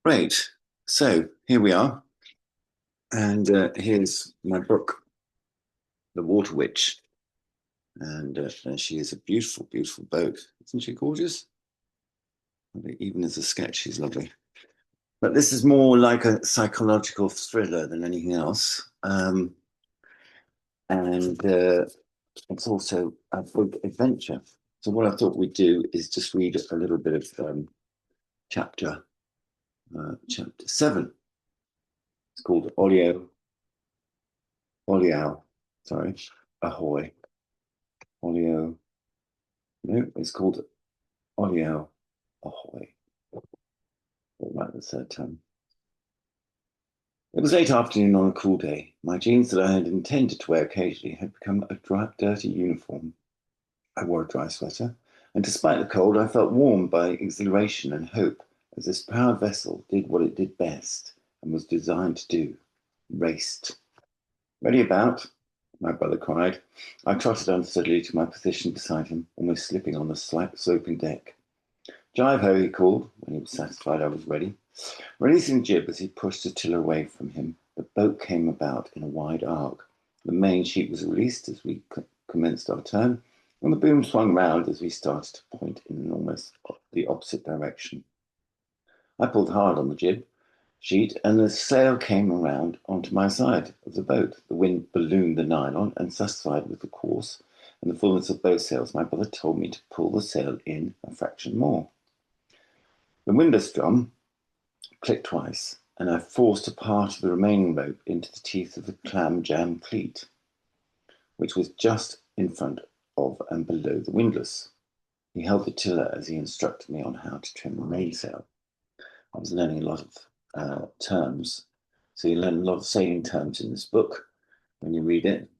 Great. So here we are. And here's my book, The Waterwitch. And she is a beautiful, beautiful boat. Isn't she gorgeous? Even as a sketch, she's lovely. But this is more like a psychological thriller than anything else. And it's also a big adventure. So what I thought we'd do is just read a little bit of chapter 7. It's called Olio, sorry, Ahoy. Olio, no, it's called Olio, Ahoy. What about the third time? It was late afternoon on a cool day. My jeans that I had intended to wear occasionally had become a dry, dirty uniform. I wore a dry sweater, and despite the cold, I felt warmed by exhilaration and hope as this proud vessel did what it did best and was designed to do, raced. Ready about? My brother cried. I trotted unsteadily to my position beside him, almost slipping on the sloping deck. Jive ho, he called, when he was satisfied I was ready. Releasing the jib as he pushed the tiller away from him, the boat came about in a wide arc. The main sheet was released as we commenced our turn, and the boom swung round as we started to point in almost the opposite direction. I pulled hard on the jib sheet, and the sail came around onto my side of the boat. The wind ballooned the nylon, and satisfied with the course and the fullness of both sails, my brother told me to pull the sail in a fraction more. The windlass drum clicked twice, and I forced a part of the remaining rope into the teeth of the clam jam cleat, which was just in front of and below the windlass. He held the tiller as he instructed me on how to trim the mainsail. I was learning a lot of terms, so you learn a lot of sailing terms in this book when you read it.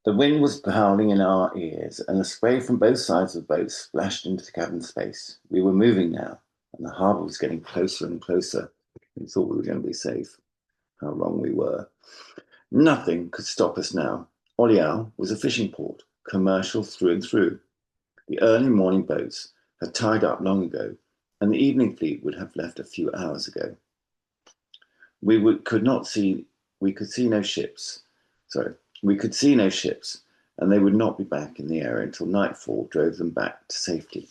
The wind was howling in our ears, and the spray from both sides of the boat splashed into the cabin space. We were moving now, and the harbour was getting closer and closer. We thought we were going to be safe. How wrong we were. Nothing could stop us now. Oliao was a fishing port, commercial through and through. The early morning boats had tied up long ago, and the evening fleet would have left a few hours ago. We could see no ships. We could see no ships, and they would not be back in the area until nightfall drove them back to safety.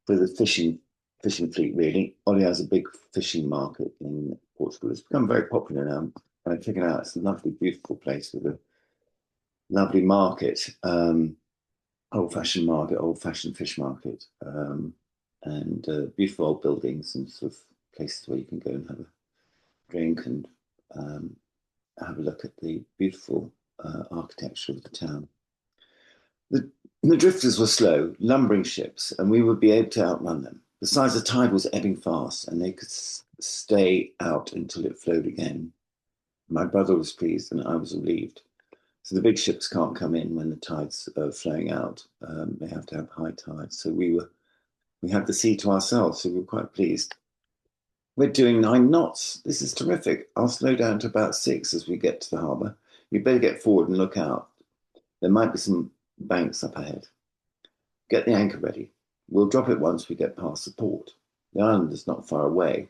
For the fishing fleet, really, Oliao is a big fishing market in Portugal. It's become very popular now. I figured out it's a lovely, beautiful place with a lovely market, old-fashioned fish market, and beautiful old buildings and sort of places where you can go and have a drink and have a look at the beautiful architecture of the town. The drifters were slow, lumbering ships, and we would be able to outrun them. Besides, the tide was ebbing fast, and they could stay out until it flowed again. My brother was pleased, and I was relieved. So the big ships can't come in when the tide's flowing out. They have to have high tide. So we had the sea to ourselves, so we were quite pleased. We're doing 9 knots. This is terrific. I'll slow down to about 6 as we get to the harbour. You'd better get forward and look out. There might be some banks up ahead. Get the anchor ready. We'll drop it once we get past the port. The island is not far away.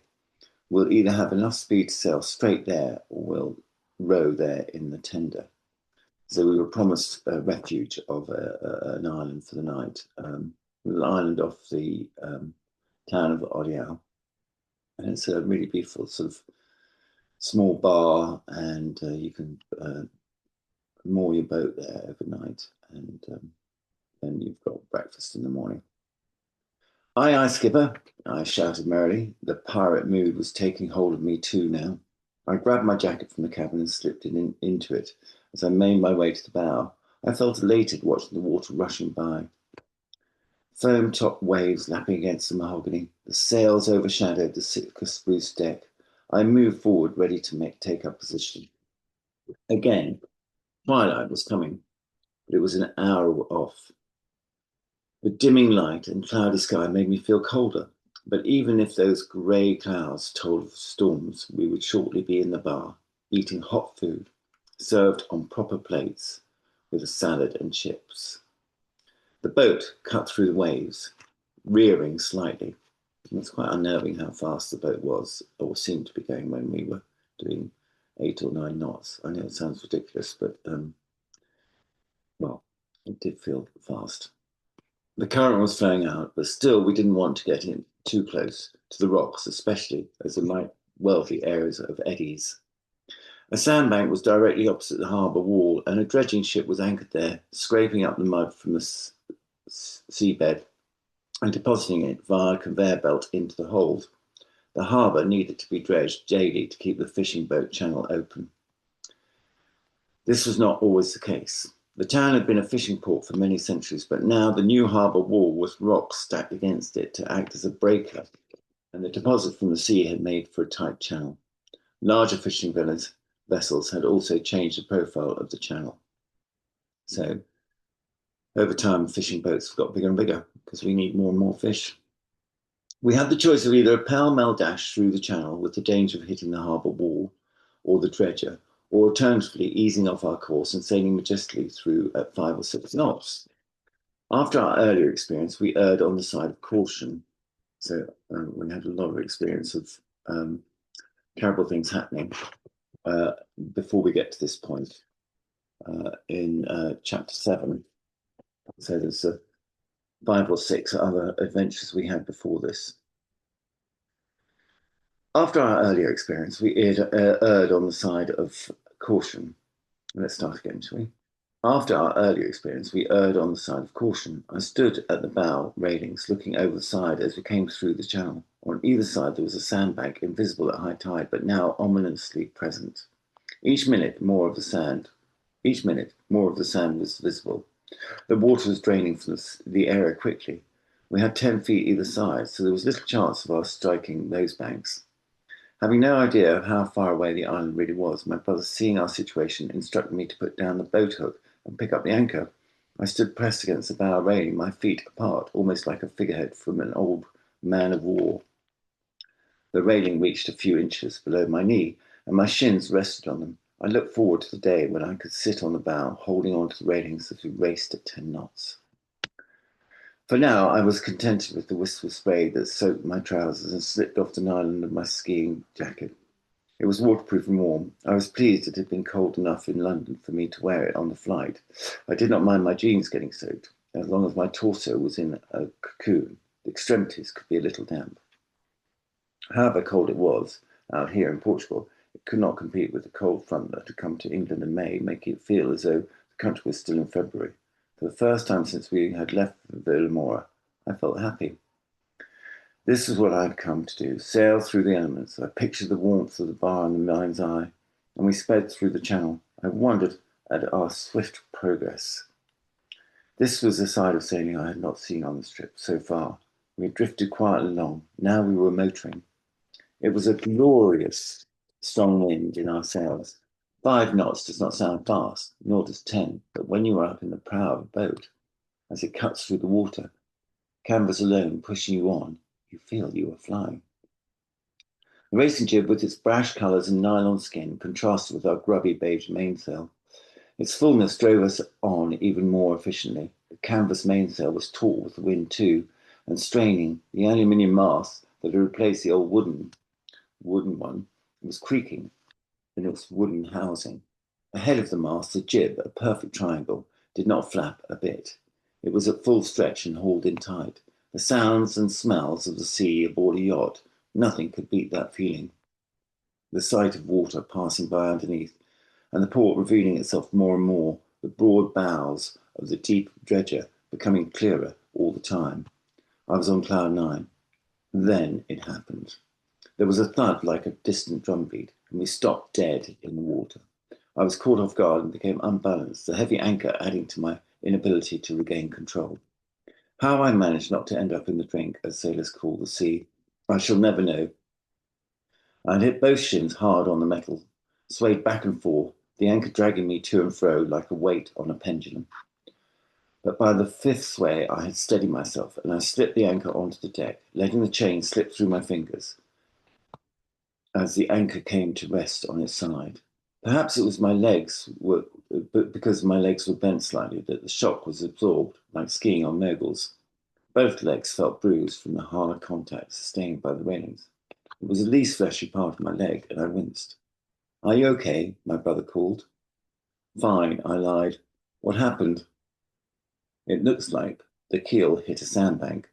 We'll either have enough speed to sail straight there, or we'll row there in the tender. So we were promised a refuge of an island for the night. A little island off the town of Oliao. And it's a really beautiful sort of small bar, and you can moor your boat there overnight, and then you've got breakfast in the morning. Aye, aye, skipper, I shouted merrily. The pirate mood was taking hold of me too now. I grabbed my jacket from the cabin and slipped it into it. As I made my way to the bow, I felt elated watching the water rushing by. Foam-topped waves lapping against the mahogany. The sails overshadowed the Sitka spruce deck. I moved forward, ready to take up position. Again, twilight was coming, but it was an hour off. The dimming light and cloudy sky made me feel colder, but even if those grey clouds told of storms, we would shortly be in the bar, eating hot food, served on proper plates, with a salad and chips. The boat cut through the waves, rearing slightly. It was quite unnerving how fast the boat was, or seemed to be going when we were doing 8 or 9 knots. I know it sounds ridiculous, but well, it did feel fast. The current was flowing out, but still we didn't want to get in too close to the rocks, especially as there might well be areas of eddies. A sandbank was directly opposite the harbour wall, and a dredging ship was anchored there, scraping up the mud from the seabed and depositing it via a conveyor belt into the hold. The harbour needed to be dredged daily to keep the fishing boat channel open. This was not always the case. The town had been a fishing port for many centuries, but now the new harbour wall with rocks stacked against it to act as a breaker, and the deposit from the sea had made for a tight channel. Larger fishing vessels had also changed the profile of the channel. So over time, fishing boats got bigger and bigger because we need more and more fish. We had the choice of either a pell-mell dash through the channel with the danger of hitting the harbour wall or the dredger, or alternatively easing off our course and sailing majestically through at 5 or 6 knots. After our earlier experience, we erred on the side of caution. So we had a lot of experience of terrible things happening before we get to this point in chapter 7. So there's 5 or 6 other adventures we had before this. After our earlier experience, we erred on the side of caution. Let's start again, shall we? After our earlier experience, we erred on the side of caution. I stood at the bow railings, looking over the side as we came through the channel. On either side, there was a sandbank, invisible at high tide, but now ominously present. Each minute, more of the sand was visible. The water was draining from the area quickly. We had 10 feet either side, so there was little chance of our striking those banks. Having no idea of how far away the island really was, my brother, seeing our situation, instructed me to put down the boat hook and pick up the anchor. I stood pressed against the bow railing, my feet apart, almost like a figurehead from an old man of war. The railing reached a few inches below my knee, and my shins rested on them. I looked forward to the day when I could sit on the bow, holding on to the railings as we raced at 10 knots. For now, I was contented with the wisp of spray that soaked my trousers and slipped off the nylon of my skiing jacket. It was waterproof and warm. I was pleased it had been cold enough in London for me to wear it on the flight. I did not mind my jeans getting soaked, as long as my torso was in a cocoon. The extremities could be a little damp. However cold it was out here in Portugal, it could not compete with the cold front that had come to England in May, making it feel as though the country was still in February. For the first time since we had left Villamora, I felt happy. This was what I had come to do, sail through the elements. I pictured the warmth of the bar in the mind's eye, and we sped through the channel. I wondered at our swift progress. This was a side of sailing I had not seen on this trip so far. We had drifted quietly along. Now we were motoring. It was a glorious, strong wind in our sails. 5 knots does not sound fast, nor does 10, but when you are up in the prow of a boat, as it cuts through the water, canvas alone pushing you on, you feel you are flying. The racing jib, with its brash colours and nylon skin, contrasted with our grubby beige mainsail. Its fullness drove us on even more efficiently. The canvas mainsail was taut with the wind too, and straining. The aluminium mast that had replaced the old wooden one was creaking in its wooden housing. Ahead of the mast, the jib, a perfect triangle, did not flap a bit. It was at full stretch and hauled in tight. The sounds and smells of the sea aboard a yacht, nothing could beat that feeling. The sight of water passing by underneath, and the port revealing itself more and more, the broad bows of the deep dredger becoming clearer all the time. I was on cloud 9. Then it happened. There was a thud like a distant drumbeat, and we stopped dead in the water. I was caught off guard and became unbalanced, the heavy anchor adding to my inability to regain control. How I managed not to end up in the drink, as sailors call the sea, I shall never know. I had hit both shins hard on the metal, swayed back and forth, the anchor dragging me to and fro like a weight on a pendulum. But by the 5th sway, I had steadied myself, and I slipped the anchor onto the deck, letting the chain slip through my fingers as the anchor came to rest on its side. Perhaps it was because my legs were bent slightly that the shock was absorbed, like skiing on moguls. Both legs felt bruised from the hard contact sustained by the railings. It was the least fleshy part of my leg, and I winced. Are you okay? My brother called. Fine, I lied. What happened? It looks like the keel hit a sandbank.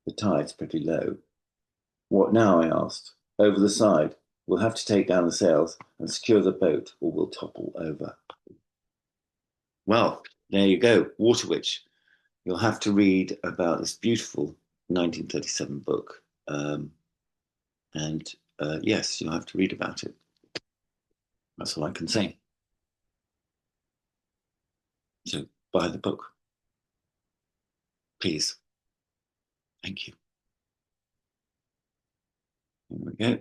The tide's pretty low. What now? I asked. Over the side. We'll have to take down the sails and secure the boat, or we'll topple over. Well, there you go, Waterwitch. You'll have to read about this beautiful 1937 book. And yes, you'll have to read about it. That's all I can say. So buy the book, please. Thank you. Here we go.